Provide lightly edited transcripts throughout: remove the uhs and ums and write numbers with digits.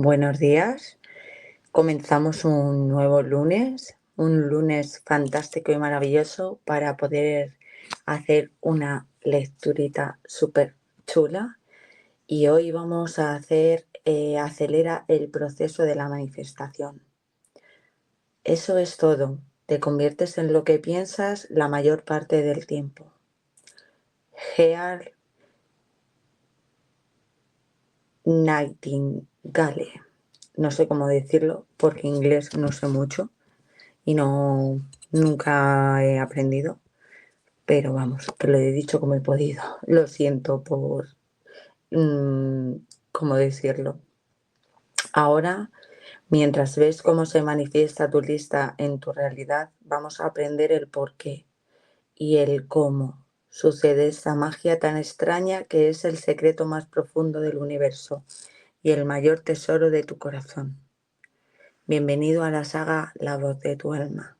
Buenos días. Comenzamos un nuevo lunes, un lunes fantástico y maravilloso para poder hacer una lecturita súper chula. Y hoy vamos a hacer acelera el proceso de la manifestación. Eso es todo. Te conviertes en lo que piensas la mayor parte del tiempo. Gear Nightingale. No sé cómo decirlo porque inglés no sé mucho y nunca he aprendido, pero vamos, que lo he dicho como he podido. Lo siento por, ¿cómo decirlo? Ahora, mientras ves cómo se manifiesta tu lista en tu realidad, vamos a aprender el por qué y el cómo sucede esta magia tan extraña que es el secreto más profundo del universo y el mayor tesoro de tu corazón. Bienvenido a la saga La voz de tu alma.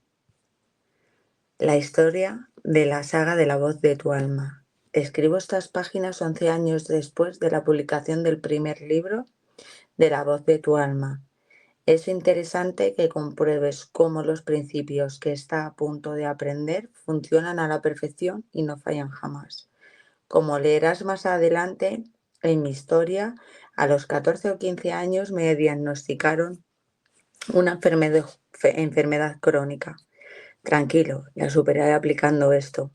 La historia de la saga de La voz de tu alma. Escribo estas páginas 11 años después de la publicación del primer libro de La voz de tu alma. Es interesante que compruebes cómo los principios que está a punto de aprender funcionan a la perfección y no fallan jamás. Como leerás más adelante en mi historia, a los 14 o 15 años me diagnosticaron una enfermedad crónica. Tranquilo, la superé aplicando esto,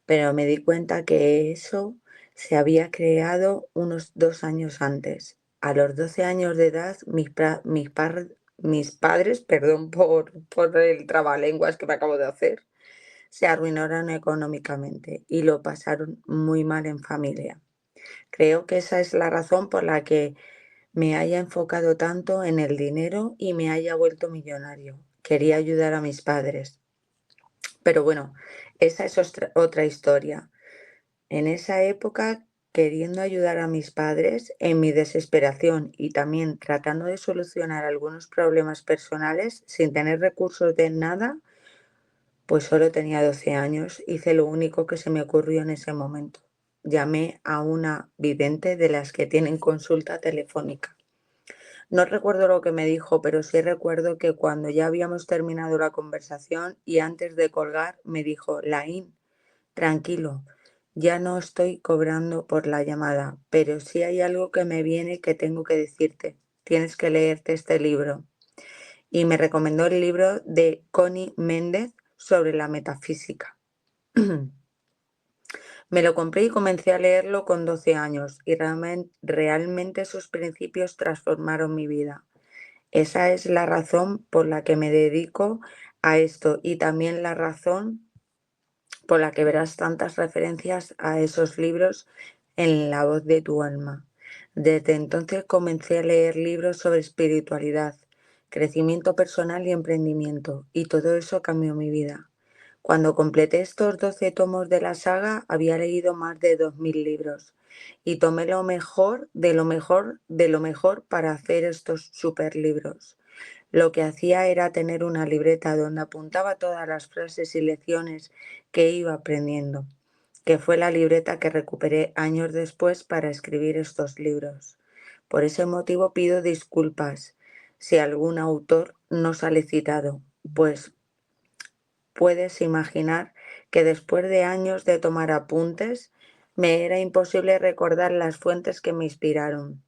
pero me di cuenta que eso se había creado unos 2 años antes. A los 12 años de edad, mis padres, perdón por el trabalenguas que me acabo de hacer, se arruinaron económicamente y lo pasaron muy mal en familia. Creo que esa es la razón por la que me haya enfocado tanto en el dinero y me haya vuelto millonario. Quería ayudar a mis padres. Pero bueno, esa es otra historia. En esa época, queriendo ayudar a mis padres, en mi desesperación y también tratando de solucionar algunos problemas personales sin tener recursos de nada, pues solo tenía 12 años, hice lo único que se me ocurrió en ese momento. Llamé a una vidente de las que tienen consulta telefónica. No recuerdo lo que me dijo, pero sí recuerdo que cuando ya habíamos terminado la conversación y antes de colgar me dijo: Laín, tranquilo, ya no estoy cobrando por la llamada, pero sí hay algo que me viene que tengo que decirte. Tienes que leerte este libro. Y me recomendó el libro de Connie Méndez sobre la metafísica. Me lo compré y comencé a leerlo con 12 años y realmente sus principios transformaron mi vida. Esa es la razón por la que me dedico a esto y también la razón por la que verás tantas referencias a esos libros en La voz de tu alma. Desde entonces comencé a leer libros sobre espiritualidad, crecimiento personal y emprendimiento, y todo eso cambió mi vida. Cuando completé estos 12 tomos de la saga, había leído más de 2000 libros y tomé lo mejor de lo mejor de lo mejor para hacer estos super libros. Lo que hacía era tener una libreta donde apuntaba todas las frases y lecciones que iba aprendiendo, que fue la libreta que recuperé años después para escribir estos libros. Por ese motivo pido disculpas si algún autor no sale citado, pues puedes imaginar que después de años de tomar apuntes, me era imposible recordar las fuentes que me inspiraron.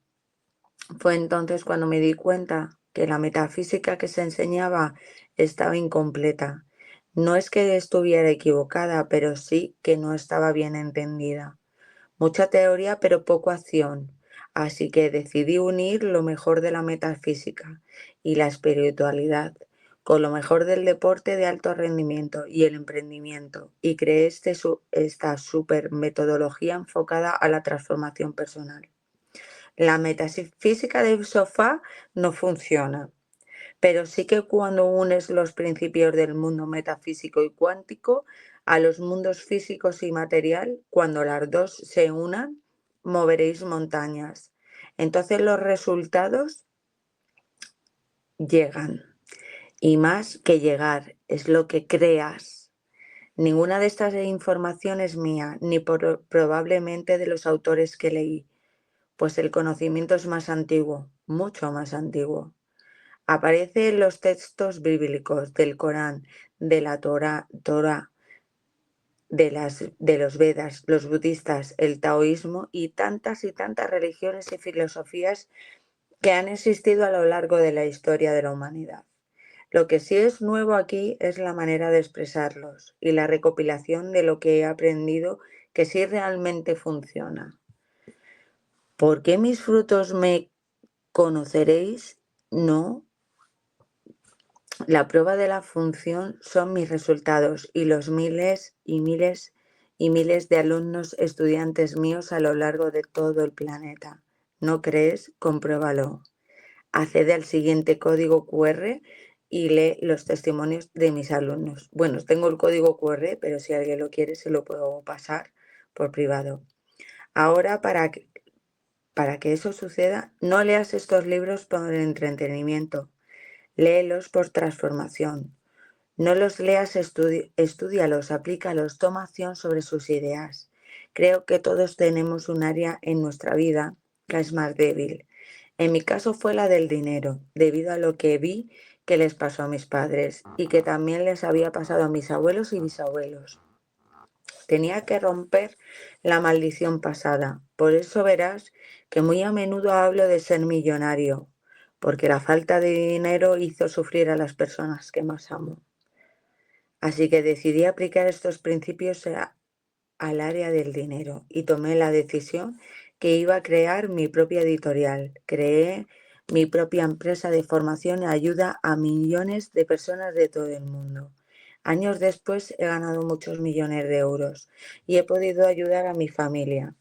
Fue entonces cuando me di cuenta que la metafísica que se enseñaba estaba incompleta. No es que estuviera equivocada, pero sí que no estaba bien entendida. Mucha teoría, pero poco acción. Así que decidí unir lo mejor de la metafísica y la espiritualidad con lo mejor del deporte de alto rendimiento y el emprendimiento, y creé esta super metodología enfocada a la transformación personal. La metafísica del sofá no funciona, pero sí que cuando unes los principios del mundo metafísico y cuántico a los mundos físicos y material, cuando las dos se unan, moveréis montañas. Entonces los resultados llegan. Y más que llegar, es lo que creas. Ninguna de estas informaciones es mía, ni probablemente de los autores que leí. Pues el conocimiento es más antiguo, mucho más antiguo. Aparece en los textos bíblicos del Corán, de la Torá, de los Vedas, los budistas, el taoísmo y tantas religiones y filosofías que han existido a lo largo de la historia de la humanidad. Lo que sí es nuevo aquí es la manera de expresarlos y la recopilación de lo que he aprendido que sí realmente funciona. ¿Por qué mis frutos me conoceréis? No. La prueba de la función son mis resultados y los miles y miles y miles de alumnos estudiantes míos a lo largo de todo el planeta. ¿No crees? Compruébalo. Accede al siguiente código QR y lee los testimonios de mis alumnos. Bueno, tengo el código QR, pero si alguien lo quiere se lo puedo pasar por privado. Ahora, para que eso suceda, no leas estos libros por entretenimiento, léelos por transformación. No los leas, estúdialos, aplícalos, toma acción sobre sus ideas. Creo que todos tenemos un área en nuestra vida que es más débil. En mi caso fue la del dinero, debido a lo que vi que les pasó a mis padres y que también les había pasado a mis abuelos y bisabuelos. Tenía que romper la maldición pasada. Por eso verás que muy a menudo hablo de ser millonario, porque la falta de dinero hizo sufrir a las personas que más amo. Así que decidí aplicar estos principios al área del dinero y tomé la decisión que iba a crear mi propia editorial. Creé mi propia empresa de formación y ayuda a millones de personas de todo el mundo. Años después he ganado muchos millones de euros y he podido ayudar a mi familia.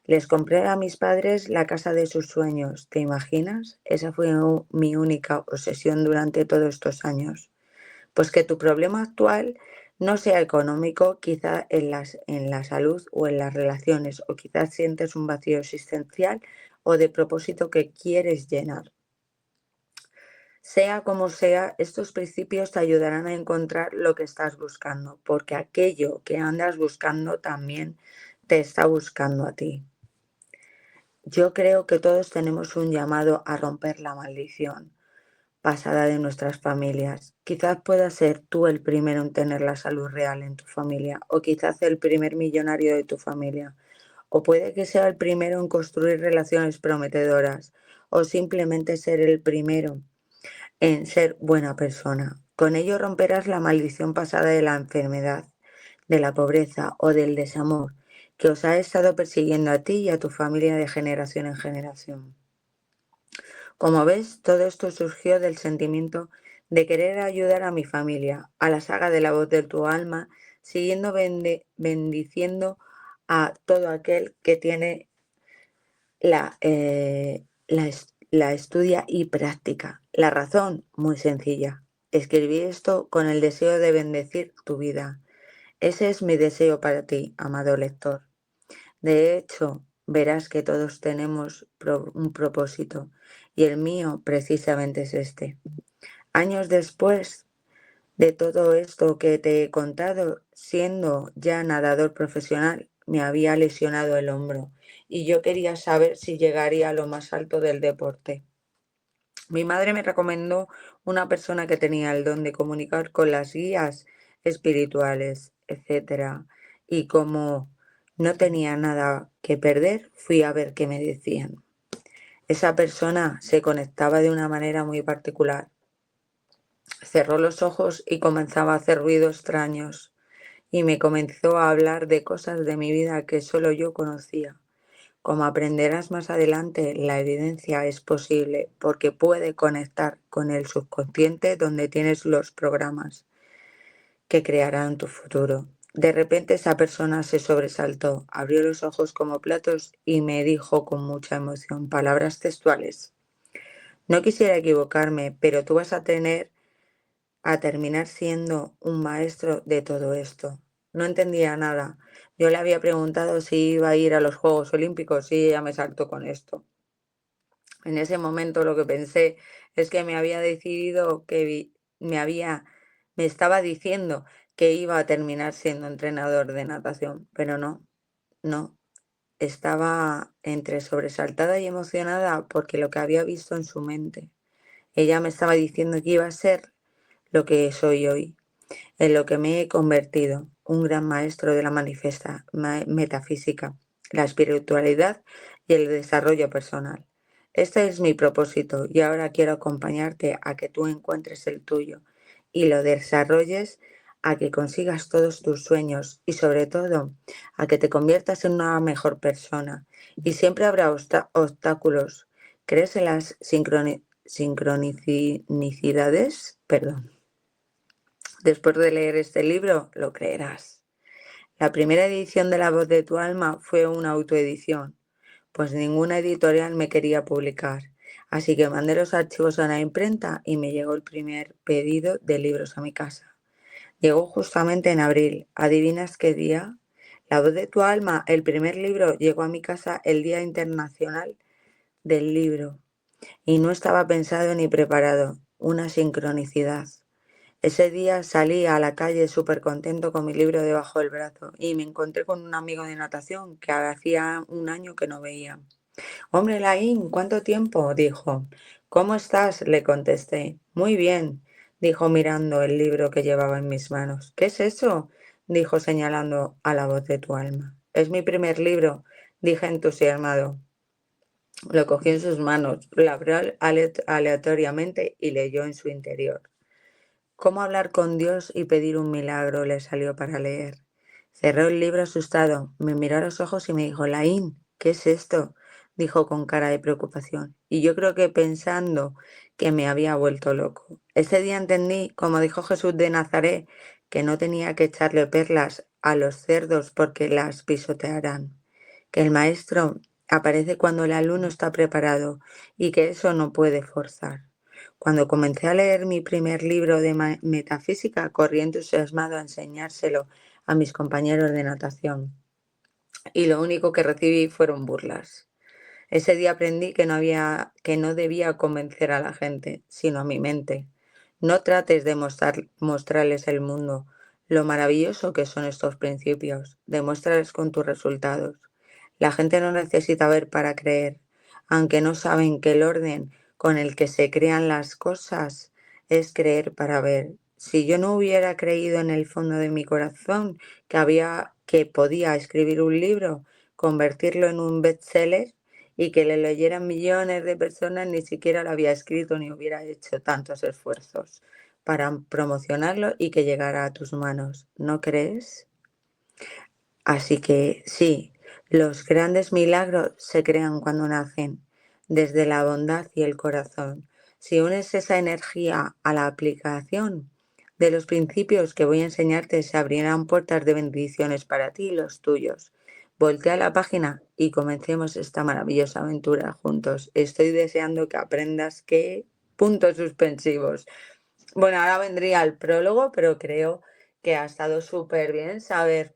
Les compré a mis padres la casa de sus sueños, ¿te imaginas? Esa fue mi única obsesión durante todos estos años. Pues que tu problema actual no sea económico, quizá en la salud o en las relaciones, o quizás sientes un vacío existencial o de propósito que quieres llenar. Sea como sea, estos principios te ayudarán a encontrar lo que estás buscando, porque aquello que andas buscando también te está buscando a ti. Yo creo que todos tenemos un llamado a romper la maldición pasada de nuestras familias. Quizás puedas ser tú el primero en tener la salud real en tu familia, o quizás el primer millonario de tu familia, o puede que sea el primero en construir relaciones prometedoras, o simplemente ser el primero en ser buena persona. Con ello romperás la maldición pasada de la enfermedad, de la pobreza o del desamor que os ha estado persiguiendo a ti y a tu familia de generación en generación. Como ves, todo esto surgió del sentimiento de querer ayudar a mi familia, a la saga de la voz de tu alma, siguiendo bendiciendo a todo aquel que tiene la estudia y práctica. La razón, muy sencilla. Escribí esto con el deseo de bendecir tu vida. Ese es mi deseo para ti, amado lector. De hecho, verás que todos tenemos un propósito y el mío precisamente es este. Años después de todo esto que te he contado, siendo ya nadador profesional, me había lesionado el hombro y yo quería saber si llegaría a lo más alto del deporte. Mi madre me recomendó una persona que tenía el don de comunicar con las guías espirituales, etc. Y como no tenía nada que perder, fui a ver qué me decían. Esa persona se conectaba de una manera muy particular. Cerró los ojos y comenzaba a hacer ruidos extraños y me comenzó a hablar de cosas de mi vida que solo yo conocía. Como aprenderás más adelante, la evidencia es posible porque puede conectar con el subconsciente donde tienes los programas que crearán tu futuro. De repente esa persona se sobresaltó, abrió los ojos como platos y me dijo con mucha emoción, palabras textuales. No quisiera equivocarme, pero tú vas a terminar siendo un maestro de todo esto. No entendía nada. Yo le había preguntado si iba a ir a los Juegos Olímpicos y ella me saltó con esto. En ese momento lo que pensé es que me había decidido que me estaba diciendo que iba a terminar siendo entrenador de natación, pero no. estaba entre sobresaltada y emocionada porque lo que había visto en su mente. Ella me estaba diciendo que iba a ser lo que soy hoy, en lo que me he convertido, un gran maestro de la metafísica, la espiritualidad y el desarrollo personal. Este es mi propósito y ahora quiero acompañarte a que tú encuentres el tuyo y lo desarrolles, a que consigas todos tus sueños y sobre todo a que te conviertas en una mejor persona. Y siempre habrá obstáculos. ¿Crees en las sincronicidades? Perdón. Después de leer este libro, lo creerás. La primera edición de La voz de tu alma fue una autoedición, pues ninguna editorial me quería publicar. Así que mandé los archivos a la imprenta y me llegó el primer pedido de libros a mi casa. Llegó justamente en abril. ¿Adivinas qué día? La voz de tu alma, el primer libro, llegó a mi casa el Día Internacional del Libro. Y no estaba pensado ni preparado. Una sincronicidad. Ese día salí a la calle súper contento con mi libro debajo del brazo y me encontré con un amigo de natación que hacía un año que no veía. «Hombre, Laín, ¿cuánto tiempo?», dijo. «¿Cómo estás?», le contesté. «Muy bien», dijo mirando el libro que llevaba en mis manos. «¿Qué es eso?», dijo señalando a La voz de tu alma. «Es mi primer libro», dije entusiasmado. Lo cogió en sus manos, lo abrió aleatoriamente y leyó en su interior. «Cómo hablar con Dios y pedir un milagro», le salió para leer. Cerró el libro asustado, me miró a los ojos y me dijo: «Laín, ¿qué es esto?», dijo con cara de preocupación, y yo creo que pensando que me había vuelto loco. Ese día entendí, como dijo Jesús de Nazaret, que no tenía que echarle perlas a los cerdos porque las pisotearán, que el maestro aparece cuando el alumno está preparado y que eso no puede forzar. Cuando comencé a leer mi primer libro de metafísica, corrí entusiasmado a enseñárselo a mis compañeros de natación, y lo único que recibí fueron burlas. Ese día aprendí que no debía convencer a la gente, sino a mi mente. No trates de mostrarles el mundo, lo maravilloso que son estos principios. Demuéstrales con tus resultados. La gente no necesita ver para creer, aunque no saben que el orden con el que se crean las cosas es creer para ver. Si yo no hubiera creído en el fondo de mi corazón que podía escribir un libro, convertirlo en un bestseller y que le leyeran millones de personas, ni siquiera lo había escrito ni hubiera hecho tantos esfuerzos para promocionarlo y que llegara a tus manos. ¿No crees? Así que sí, los grandes milagros se crean cuando nacen, desde la bondad y el corazón. Si unes esa energía a la aplicación de los principios que voy a enseñarte, se abrirán puertas de bendiciones para ti y los tuyos. Voltea la página y comencemos esta maravillosa aventura juntos. Estoy deseando que aprendas qué puntos suspensivos. Bueno, ahora vendría el prólogo, pero creo que ha estado súper bien saber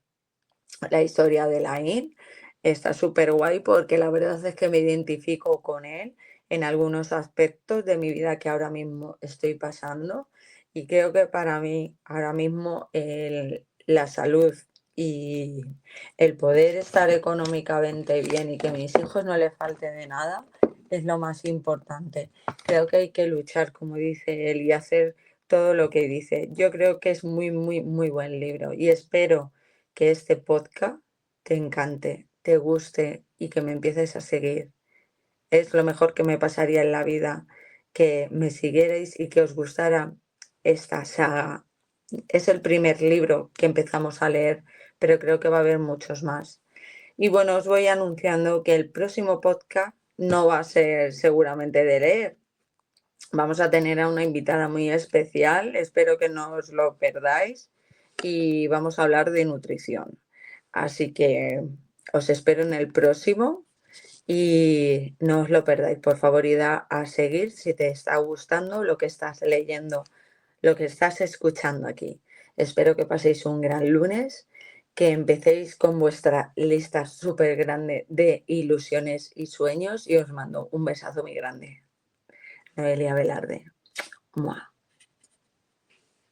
la historia de Laín. Está súper guay porque la verdad es que me identifico con él en algunos aspectos de mi vida que ahora mismo estoy pasando, y creo que para mí ahora mismo la salud y el poder estar económicamente bien y que a mis hijos no les falte de nada es lo más importante. Creo que hay que luchar, como dice él, y hacer todo lo que dice. Yo creo que es muy, muy, muy buen libro y espero que este podcast te encante, te guste y que me empieces a seguir. Es lo mejor que me pasaría en la vida, que me siguierais y que os gustara esta saga. Es el primer libro que empezamos a leer, pero creo que va a haber muchos más. Y bueno, os voy anunciando que el próximo podcast no va a ser seguramente de leer. Vamos a tener a una invitada muy especial, espero que no os lo perdáis, y vamos a hablar de nutrición. Así que os espero en el próximo y no os lo perdáis. Por favor, id a seguir si te está gustando lo que estás leyendo, lo que estás escuchando aquí. Espero que paséis un gran lunes, que empecéis con vuestra lista súper grande de ilusiones y sueños, y os mando un besazo muy grande. Noelia Velarde. Mua.